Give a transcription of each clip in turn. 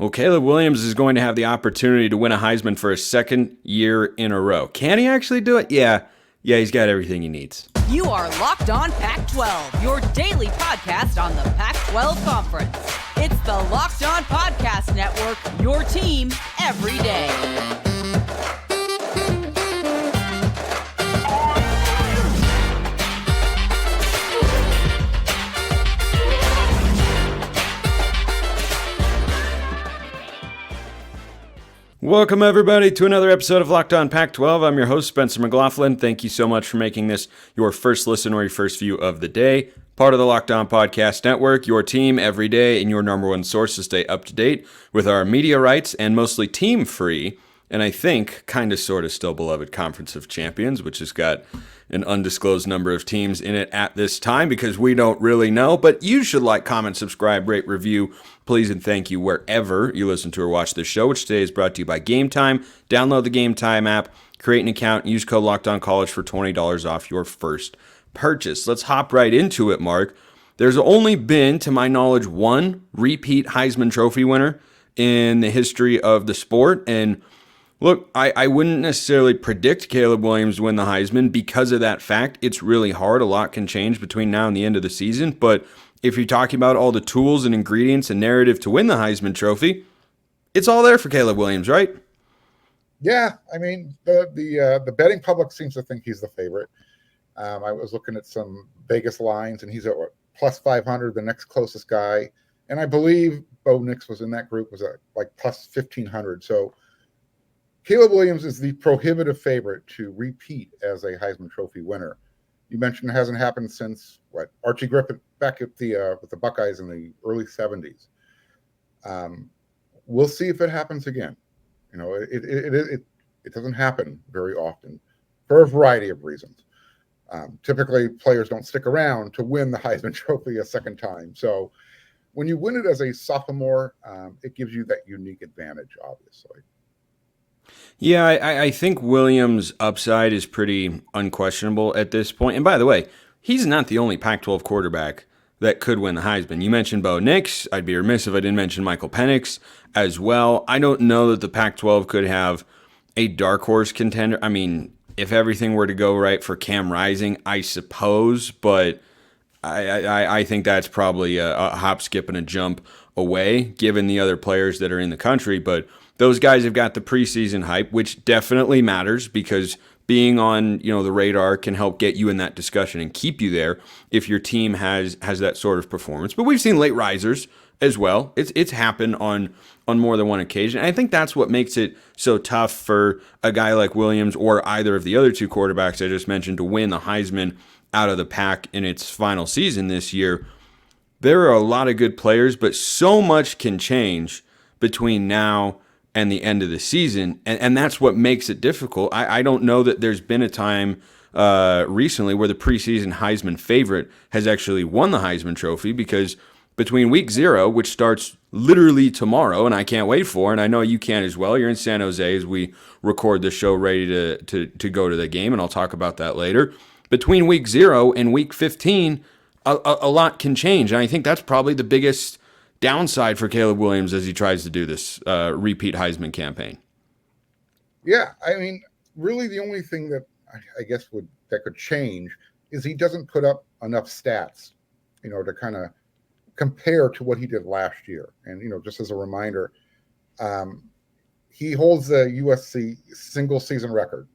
Well, Caleb Williams is going to have the opportunity to win a Heisman for a second year in a row. Can he actually do it? Yeah, he's got everything he needs. You are Locked On Pac-12, your daily podcast on the Pac-12 Conference. It's the Locked On Podcast Network, your team every day. Welcome, everybody, to another episode of Locked On Pac-12. I'm your host, Spencer McLaughlin. Thank you so much for making this your first listen or your first view of the day. Part of the Locked On Podcast Network, your team every day, and your number one source to stay up to date with our media rights and mostly team-free, and I think kind of sort of still beloved Conference of Champions, which has got an undisclosed number of teams in it at this time because we don't really know. But you should like, comment, subscribe, rate, review, please, and thank you wherever you listen to or watch this show, which today is brought to you by Gametime. Download the Gametime app, create an account, and use code LOCKEDONCollege for $20 off your first purchase. Let's hop right into it, Marc. There's only been, to my knowledge, one repeat Heisman Trophy winner in the history of the sport, and look, I wouldn't necessarily predict Caleb Williams to win the Heisman because of that fact. It's really hard. A lot can change between now and the end of the season. But if you're talking about all the tools and ingredients and narrative to win the Heisman Trophy, it's all there for Caleb Williams, right? Yeah, I mean, the betting public seems to think he's the favorite. I was looking at some Vegas lines, and he's at what, plus 500, the next closest guy. And I believe Bo Nix was in that group, was at like plus 1,500. So Caleb Williams is the prohibitive favorite to repeat as a Heisman Trophy winner. You mentioned it hasn't happened since Archie Griffin back at the with the Buckeyes in the early 70s. We'll see if it happens again. You know, it doesn't happen very often for a variety of reasons. Typically, players don't stick around to win the Heisman Trophy a second time. So when you win it as a sophomore, it gives you that unique advantage, obviously. Yeah, I think Williams' upside is pretty unquestionable at this point. And by the way, he's not the only Pac-12 quarterback that could win the Heisman. You mentioned Bo Nix. I'd be remiss if I didn't mention Michael Penix as well. I don't know that the Pac-12 could have a dark horse contender. I mean, if everything were to go right for Cam Rising, I suppose, but I think that's probably a hop, skip, and a jump away, given the other players that are in the country. But those guys have got the preseason hype, which definitely matters because being on the radar can help get you in that discussion and keep you there if your team has that sort of performance. But we've seen late risers as well. It's happened on more than one occasion. And I think that's what makes it so tough for a guy like Williams or either of the other two quarterbacks I just mentioned to win the Heisman out of the pack in its final season this year. There are a lot of good players, but so much can change between now and the end of the season, and that's what makes it difficult. I don't know that there's been a time recently where the preseason Heisman favorite has actually won the Heisman Trophy, because between week 0, which starts literally tomorrow, and I can't wait for, and I know you can as well. You're in San Jose as we record the show, ready to go to the game, and I'll talk about that later. Between week 0 and week 15, a lot can change, and I think that's probably the biggest downside for Caleb Williams as he tries to do this repeat Heisman campaign. Yeah, I mean, really the only thing that I guess that could change is he doesn't put up enough stats, to kind of compare to what he did last year. And, just as a reminder, he holds the USC single season record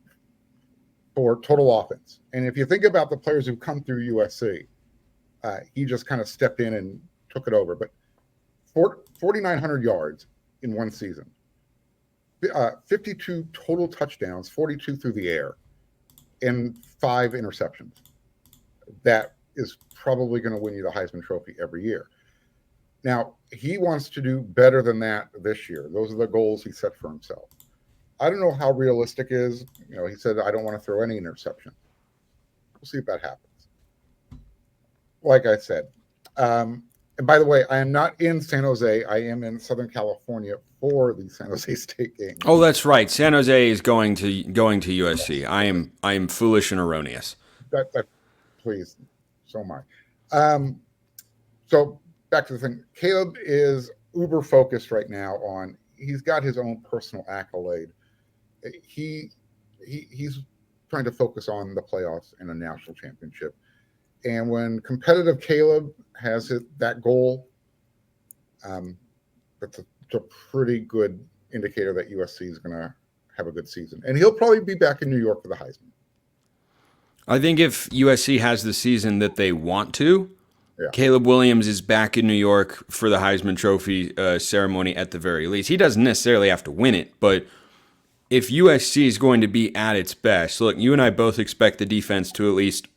for total offense. And if you think about the players who've come through USC, he just kind of stepped in and took it over. But 4,900 yards in one season, 52 total touchdowns, 42 through the air, and 5 interceptions. That is probably going to win you the Heisman Trophy every year. Now, he wants to do better than that this year. Those are the goals he set for himself. I don't know how realistic it is. He said, I don't want to throw any interception. We'll see if that happens. Like I said, and by the way, I am not in San Jose. I am in Southern California for the San Jose State game. Oh, that's right. San Jose is going to USC. I am foolish and erroneous. That please, so am I. So back to the thing. Caleb is uber focused right now on, he's got his own personal accolade. He's trying to focus on the playoffs and a national championship. And when competitive Caleb has that goal, that's a pretty good indicator that USC is going to have a good season. And he'll probably be back in New York for the Heisman. I think if USC has the season that they want to, Yeah. Caleb Williams is back in New York for the Heisman Trophy ceremony at the very least. He doesn't necessarily have to win it, but if USC is going to be at its best, look, you and I both expect the defense to at least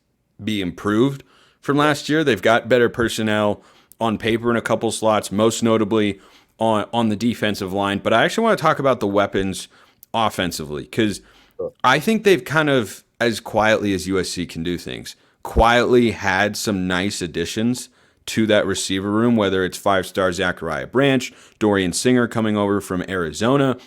be improved from last year. They've got better personnel on paper in a couple slots, most notably on the defensive line. But I actually want to talk about the weapons offensively, because I think they've kind of, as quietly as USC can do things, quietly had some nice additions to that receiver room, whether it's five-star Zachariah Branch, Dorian Singer coming over from Arizona.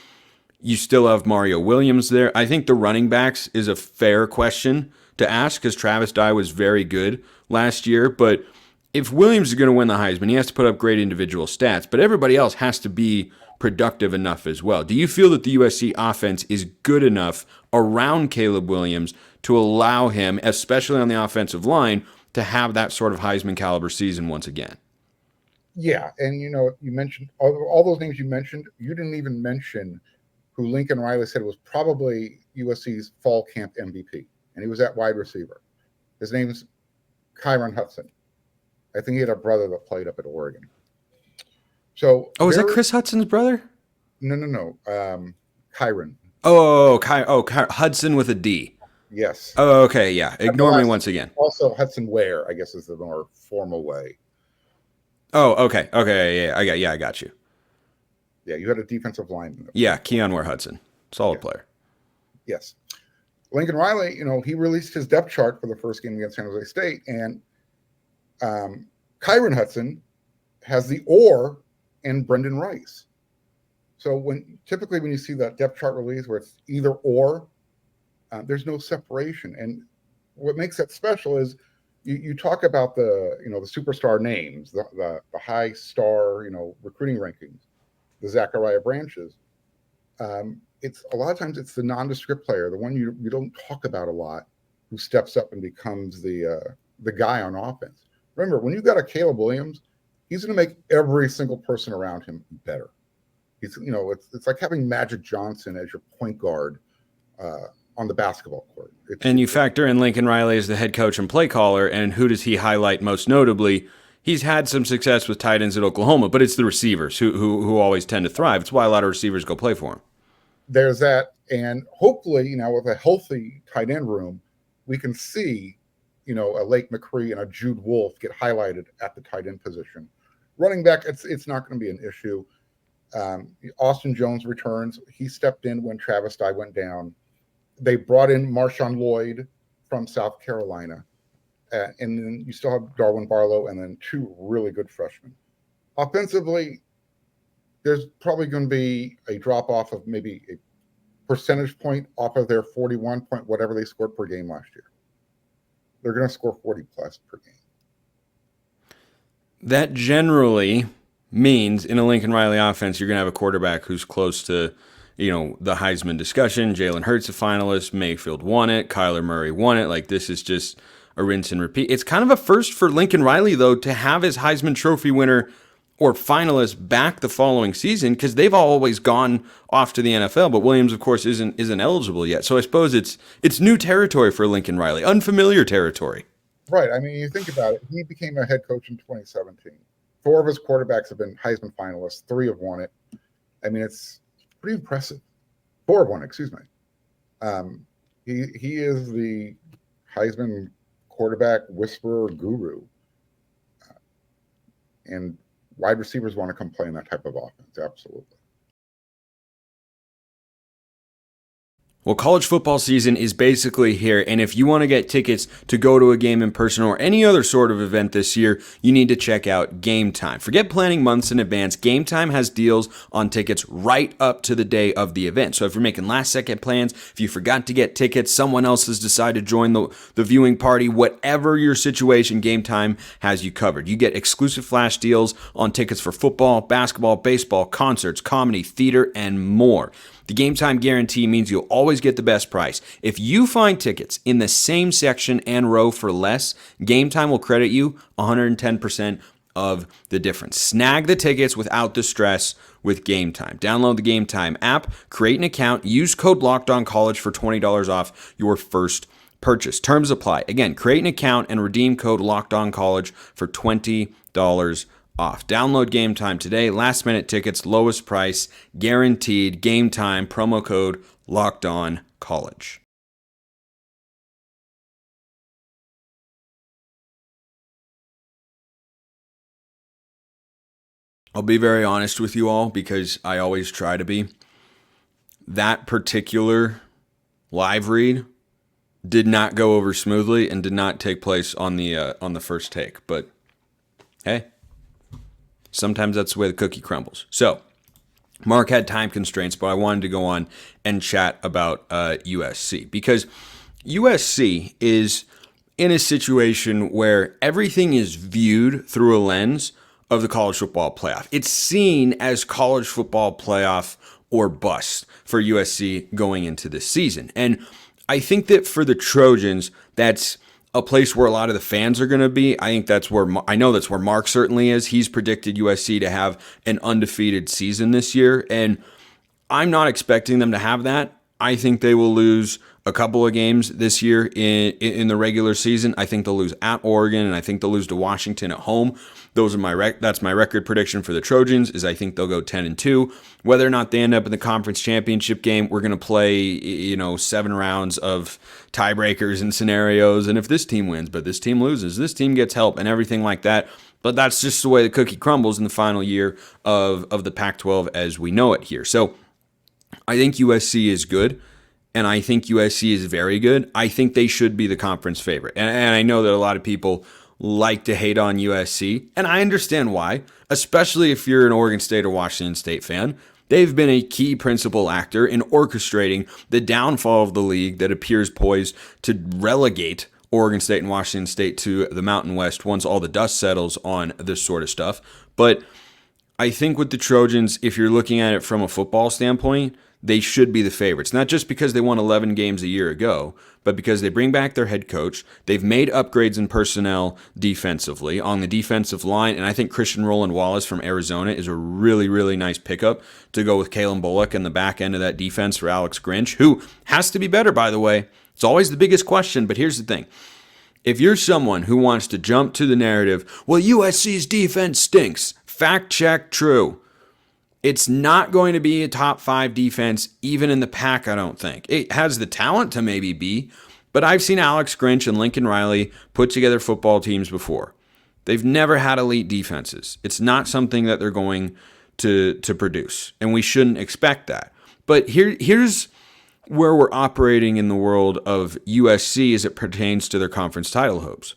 You still have Mario Williams there. I think the running backs is a fair question to ask, because Travis Dye was very good last year. But if Williams is going to win the Heisman, he has to put up great individual stats, but everybody else has to be productive enough as well. Do you feel that the USC offense is good enough around Caleb Williams to allow him, especially on the offensive line, to have that sort of Heisman caliber season once again? Yeah, and you mentioned all those names you mentioned. You didn't even mention who Lincoln Riley said was probably USC's fall camp MVP, and he was at wide receiver. His name's Kyron Hudson. I think he had a brother that played up at Oregon. So, is that Chris Hudson's brother? No. Kyron. Hudson with a D. Yes. Oh, okay, yeah. Ignore me once again. Also, Hudson Ware, I guess, is the more formal way. Oh, okay, yeah, I got you. Yeah, you had a defensive lineman. Yeah, Keon Ware Hudson, solid player. Yes. Lincoln Riley, he released his depth chart for the first game against San Jose State, and Kyron Hudson has the or in Brendan Rice. So typically when you see that depth chart release where it's either or, there's no separation. And what makes that special is you talk about the superstar names, the high star recruiting rankings, the Zachariah Branches. It's a lot of times it's the nondescript player, the one you don't talk about a lot, who steps up and becomes the guy on offense. Remember, when you got a Caleb Williams, he's going to make every single person around him better. He's it's like having Magic Johnson as your point guard on the basketball court. And you factor in Lincoln Riley as the head coach and play caller, and who does he highlight most notably? He's had some success with tight ends at Oklahoma, but it's the receivers who always tend to thrive. It's why a lot of receivers go play for him. There's that, and hopefully, with a healthy tight end room, we can see, a Lake McCree and a Jude Wolfe get highlighted at the tight end position. Running back, it's not going to be an issue. Austin Jones returns. He stepped in when Travis Dye went down. They brought in Marshawn Lloyd from South Carolina. And then you still have Darwin Barlow and then two really good freshmen. Offensively, there's probably going to be a drop-off of maybe a percentage point off of their 41 point, whatever they scored per game last year. They're going to score 40-plus per game. That generally means in a Lincoln Riley offense, you're going to have a quarterback who's close to, the Heisman discussion. Jalen Hurts a finalist. Mayfield won it. Kyler Murray won it. Like, this is just a rinse and repeat. It's kind of a first for Lincoln Riley, though, to have his Heisman Trophy winner or finalist back the following season, because they've always gone off to the NFL, but Williams, of course, isn't eligible yet. So I suppose it's new territory for Lincoln Riley, unfamiliar territory. Right. I mean, you think about it. He became a head coach in 2017. 4 of his quarterbacks have been Heisman finalists. 3 have won it. I mean, it's pretty impressive. 4 have won, excuse me. He is the Heisman quarterback whisperer guru. And wide receivers want to come play in that type of offense. Absolutely. Well, college football season is basically here, and if you want to get tickets to go to a game in person or any other sort of event this year, you need to check out Gametime. Forget planning months in advance. Gametime has deals on tickets right up to the day of the event. So if you're making last-second plans, if you forgot to get tickets, someone else has decided to join the viewing party, whatever your situation, Gametime has you covered. You get exclusive flash deals on tickets for football, basketball, baseball, concerts, comedy, theater, and more. The Gametime guarantee means you'll always get the best price. If you find tickets in the same section and row for less, Gametime will credit you 110% of the difference. Snag the tickets without the stress with Gametime. Download the Gametime app, create an account, use code LOCKEDONCollege for $20 off your first purchase. Terms apply. Again, create an account and redeem code LOCKEDONCollege for $20 off. Download Gametime today. Last minute tickets, lowest price, guaranteed. Gametime, promo code LOCKEDONCollege. I'll be very honest with you all because I always try to be. That particular live read did not go over smoothly and did not take place on the first take. But hey, sometimes that's the way the cookie crumbles. So, Marc had time constraints, but I wanted to go on and chat about USC because USC is in a situation where everything is viewed through a lens of the college football playoff. It's seen as college football playoff or bust for USC going into this season. And I think that for the Trojans, that's a place where a lot of the fans are going to be. I think that's where, I know that's where Marc certainly is. He's predicted USC to have an undefeated season this year, and I'm not expecting them to have that. I think they will lose a couple of games this year in the regular season. I think they'll lose at Oregon, and I think they'll lose to Washington at home. Those are that's my record prediction for the Trojans, is I think they'll go 10-2. Whether or not they end up in the conference championship game, we're going to play, 7 rounds of tiebreakers and scenarios. And if this team wins, but this team loses, this team gets help and everything like that. But that's just the way the cookie crumbles in the final year of the Pac-12 as we know it here. So I think USC is good, and I think USC is very good. I think they should be the conference favorite. And I know that a lot of people like to hate on USC, and I understand why, especially if you're an Oregon State or Washington State fan. They've been a key principal actor in orchestrating the downfall of the league that appears poised to relegate Oregon State and Washington State to the Mountain West once all the dust settles on this sort of stuff. But I think with the Trojans, if you're looking at it from a football standpoint, they should be the favorites. Not just because they won 11 games a year ago, but because they bring back their head coach. They've made upgrades in personnel defensively on the defensive line, and I think Christian Roland Wallace from Arizona is a really, really nice pickup to go with Kalen Bullock and the back end of that defense for Alex Grinch, who has to be better, by the way. It's always the biggest question, but here's the thing. If you're someone who wants to jump to the narrative, well, USC's defense stinks, fact check, true. It's not going to be a top 5 defense, even in the pack, I don't think. It has the talent to maybe be, but I've seen Alex Grinch and Lincoln Riley put together football teams before. They've never had elite defenses. It's not something that they're going to produce, and we shouldn't expect that. But here's where we're operating in the world of USC as it pertains to their conference title hopes.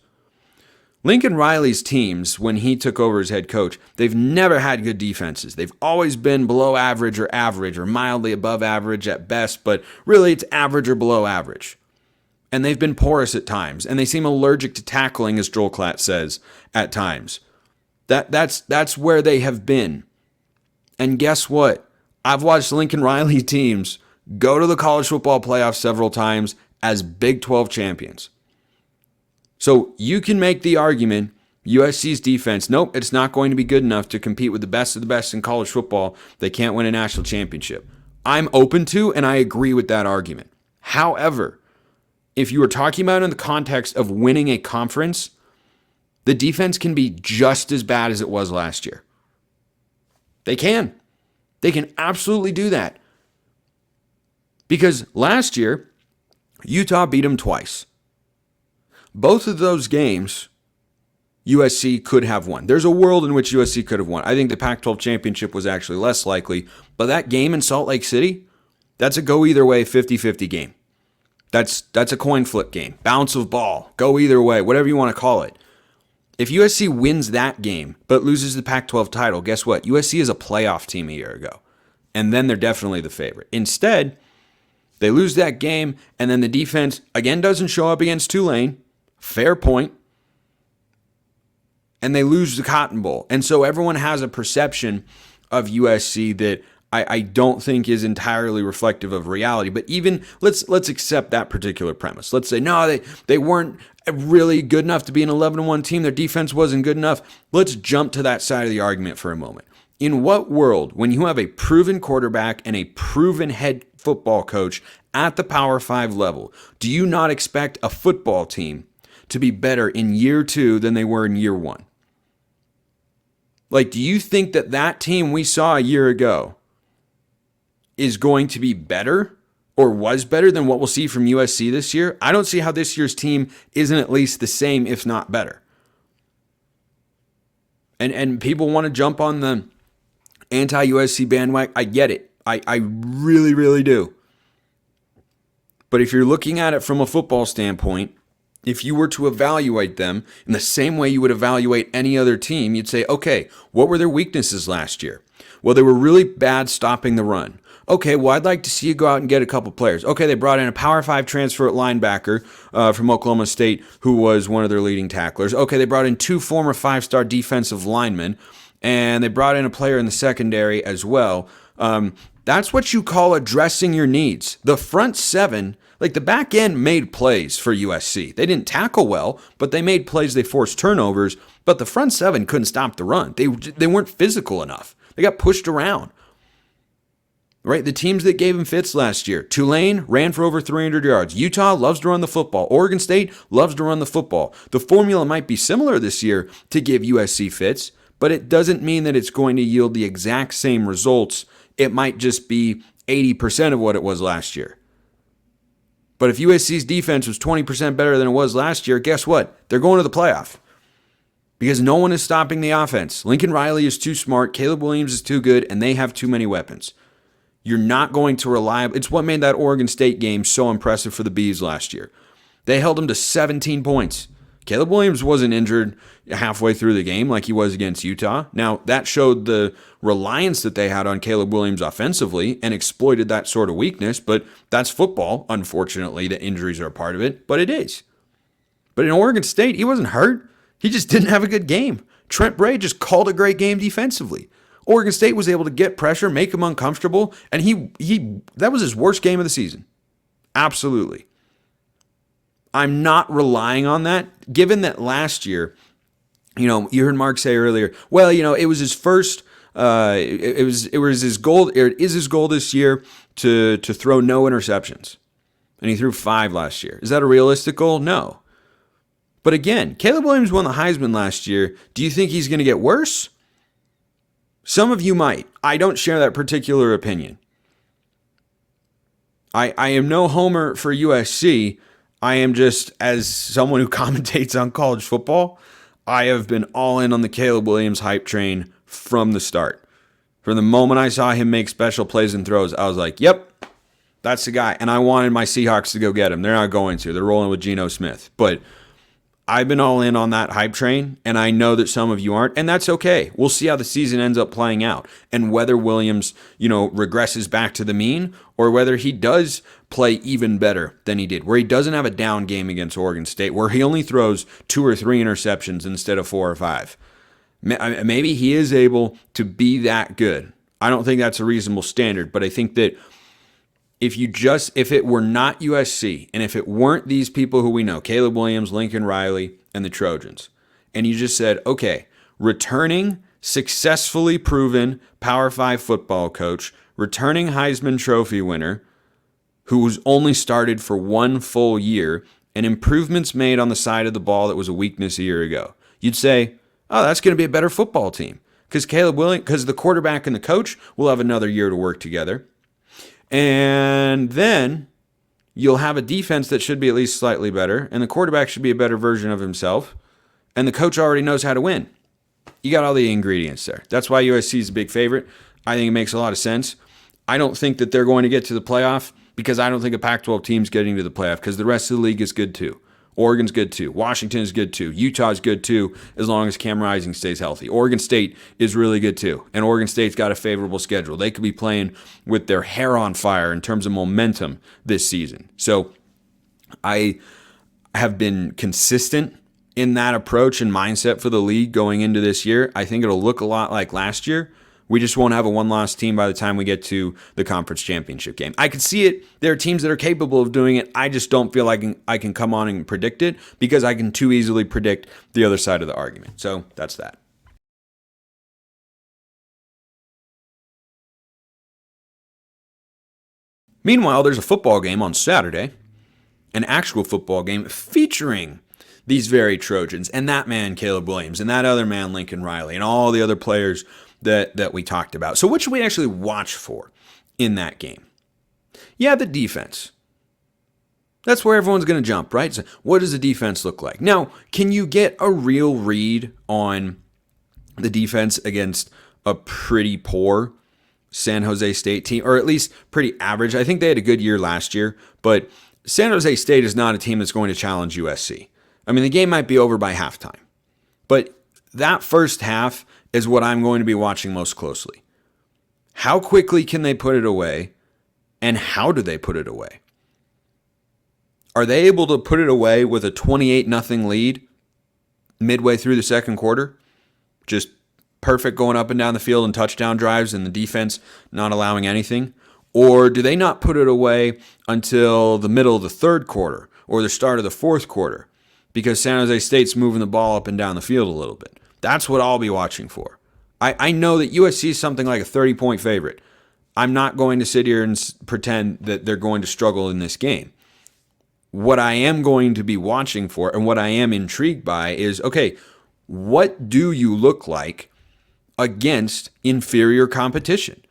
Lincoln Riley's teams, when he took over as head coach, they've never had good defenses. They've always been below average or mildly above average at best, but really it's average or below average. And they've been porous at times, and they seem allergic to tackling, as Joel Klatt says, at times. That's where they have been. And guess what? I've watched Lincoln Riley teams go to the college football playoff several times as Big 12 champions. So you can make the argument, USC's defense, nope, it's not going to be good enough to compete with the best of the best in college football. They can't win a national championship. I'm open to, and I agree with that argument. However, if you were talking about it in the context of winning a conference, the defense can be just as bad as it was last year. They can. They can absolutely do that. Because last year, Utah beat them twice. Both of those games, USC could have won. There's a world in which USC could have won. I think the Pac-12 championship was actually less likely, but that game in Salt Lake City, That's a go either way 50-50 game. That's a coin flip game. Bounce of ball. Go either way, whatever you want to call it. If USC wins that game but loses the Pac-12 title, guess what? USC is a playoff team a year ago. And then they're definitely the favorite. Instead, they lose that game, and then the defense, again, doesn't show up against Tulane. Fair point. And they lose the Cotton Bowl. And so everyone has a perception of USC that I don't think is entirely reflective of reality. But even let's accept that particular premise. Let's say, no, they weren't really good enough to be an 11-1 team. Their defense wasn't good enough. Let's jump to that side of the argument for a moment. In what world, when you have a proven quarterback and a proven head football coach at the Power 5 level, do you not expect a football team to be better in year 2 than they were in year 1? Like, do you think that team we saw a year ago is going to be better or was better than what we'll see from USC this year? I don't see how this year's team isn't at least the same, if not better. And people want to jump on the anti-USC bandwagon. I get it. I really, really do. But if you're looking at it from a football standpoint, if you were to evaluate them in the same way you would evaluate any other team, you'd say, okay, what were their weaknesses last year? Well, they were really bad stopping the run. Okay, well, I'd like to see you go out and get a couple players. Okay, they brought in a Power 5 transfer at linebacker from Oklahoma State, who was one of their leading tacklers. Okay, they brought in 2 former 5-star defensive linemen, and they brought in a player in the secondary as well. That's what you call addressing your needs. The front 7, like the back end, made plays for USC. They didn't tackle well, but they made plays. They forced turnovers, but the front 7 couldn't stop the run. They weren't physical enough. They got pushed around. Right, the teams that gave him fits last year. Tulane ran for over 300 yards. Utah loves to run the football. Oregon State loves to run the football. The formula might be similar this year to give USC fits, but it doesn't mean that it's going to yield the exact same results. It might just be 80% of what it was last year. But if USC's defense was 20% better than it was last year, guess what? They're going to the playoff. Because no one is stopping the offense. Lincoln Riley is too smart, Caleb Williams is too good, and they have too many weapons. You're not going to rely. It's what made that Oregon State game so impressive for the Bees last year. They held them to 17 points. Caleb Williams wasn't injured halfway through the game like he was against Utah. Now, that showed the reliance that they had on Caleb Williams offensively and exploited that sort of weakness, but that's football. Unfortunately, the injuries are a part of it, but it is. But in Oregon State, he wasn't hurt. He just didn't have a good game. Trent Bray just called a great game defensively. Oregon State was able to get pressure, make him uncomfortable, and he that was his worst game of the season. Absolutely. I'm not relying on that, given that last year, you heard Marc say earlier, well, it was his first, it was his goal, it is his goal this year to throw no interceptions. And he threw 5 last year. Is that a realistic goal? No. But again, Caleb Williams won the Heisman last year. Do you think he's going to get worse? Some of you might. I don't share that particular opinion. I am no homer for USC. I am just, as someone who commentates on college football, I have been all in on the Caleb Williams hype train from the start. From the moment I saw him make special plays and throws, I was like, yep, that's the guy. And I wanted my Seahawks to go get him. They're not going to. They're rolling with Geno Smith. But I've been all in on that hype train, and I know that some of you aren't, and that's okay. We'll see how the season ends up playing out and whether Williams, regresses back to the mean or whether he does play even better than he did, where he doesn't have a down game against Oregon State, where he only throws 2 or 3 interceptions instead of 4 or 5. Maybe he is able to be that good. I don't think that's a reasonable standard, but I think that if it were not USC, and if it weren't these people who we know, Caleb Williams, Lincoln Riley, and the Trojans, and you just said, okay, returning successfully proven Power 5 football coach, returning Heisman Trophy winner, who was only started for 1 full year, and improvements made on the side of the ball that was a weakness a year ago, you'd say, oh, that's going to be a better football team. Because the quarterback and the coach will have another year to work together. And then you'll have a defense that should be at least slightly better, and the quarterback should be a better version of himself, and the coach already knows how to win. You got all the ingredients there. That's why USC is a big favorite. I think it makes a lot of sense. I don't think that they're going to get to the playoff because I don't think a Pac-12 team's getting to the playoff because the rest of the league is good too. Oregon's good too. Washington is good too. Utah's good too, as long as Cam Rising stays healthy. Oregon State is really good too, and Oregon State's got a favorable schedule. They could be playing with their hair on fire in terms of momentum this season. So I have been consistent in that approach and mindset for the league going into this year. I think it'll look a lot like last year. We just won't have a one-loss team by the time we get to the conference championship game. I could see it. There are teams that are capable of doing it. I just don't feel like I can come on and predict it because I can too easily predict the other side of the argument. So that's that. Meanwhile, there's a football game on Saturday, an actual football game featuring these very Trojans and that man, Caleb Williams, and that other man, Lincoln Riley, and all the other players that we talked about. So what should we actually watch for in that game? Yeah, the defense. That's where everyone's going to jump, right? So what does the defense look like? Now, can you get a real read on the defense against a pretty poor San Jose State team, or at least pretty average? I think they had a good year last year, but San Jose State is not a team that's going to challenge USC. I mean, the game might be over by halftime, but that first half is what I'm going to be watching most closely. How quickly can they put it away, and how do they put it away? Are they able to put it away with a 28-0 lead midway through the second quarter? Just perfect going up and down the field and touchdown drives and the defense not allowing anything? Or do they not put it away until the middle of the third quarter or the start of the fourth quarter because San Jose State's moving the ball up and down the field a little bit? That's what I'll be watching for. I know that USC is something like a 30-point favorite. I'm not going to sit here and pretend that they're going to struggle in this game. What I am going to be watching for and what I am intrigued by is, okay, what do you look like against inferior competition?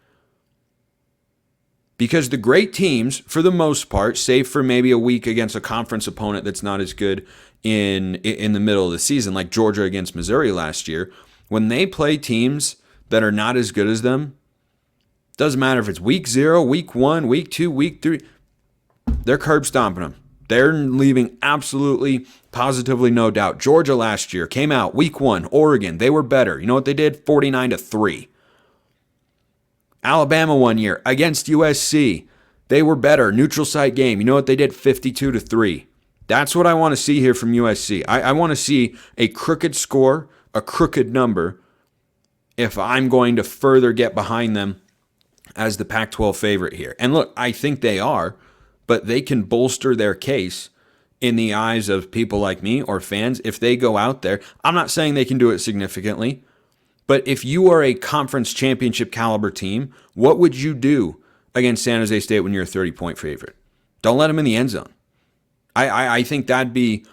Because the great teams, for the most part, save for maybe a week against a conference opponent that's not as good in the middle of the season, like Georgia against Missouri last year, when they play teams that are not as good as them, doesn't matter if it's week 0, week 1, week 2, week 3, they're curb stomping them. They're leaving absolutely, positively no doubt. Georgia last year came out week 1, Oregon, they were better. You know what they did? 49-3. Alabama one year against USC, they were better. Neutral site game. You know what they did? 52-3. That's what I want to see here from USC. I want to see a crooked score, a crooked number, if I'm going to further get behind them as the Pac-12 favorite here. And look, I think they are, but they can bolster their case in the eyes of people like me or fans if they go out there. I'm not saying they can do it significantly, but if you are a conference championship caliber team, what would you do against San Jose State when you're a 30-point favorite? Don't let them in the end zone. I think that'd be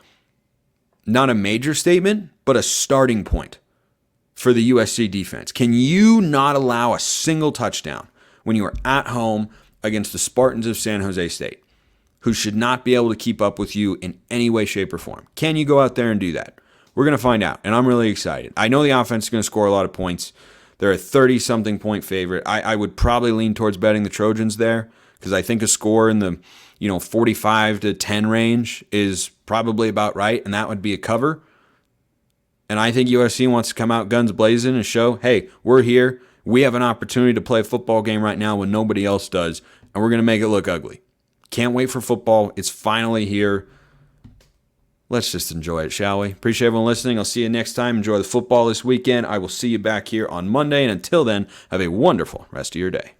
not a major statement, but a starting point for the USC defense. Can you not allow a single touchdown when you are at home against the Spartans of San Jose State, who should not be able to keep up with you in any way, shape, or form? Can you go out there and do that? We're going to find out, and I'm really excited. I know the offense is going to score a lot of points. They're a 30-something point favorite. I would probably lean towards betting the Trojans there because I think a score in the 45-10 range is probably about right, and that would be a cover. And I think USC wants to come out guns blazing and show, hey, we're here. We have an opportunity to play a football game right now when nobody else does, and we're going to make it look ugly. Can't wait for football. It's finally here. Let's just enjoy it, shall we? Appreciate everyone listening. I'll see you next time. Enjoy the football this weekend. I will see you back here on Monday, and until then, have a wonderful rest of your day.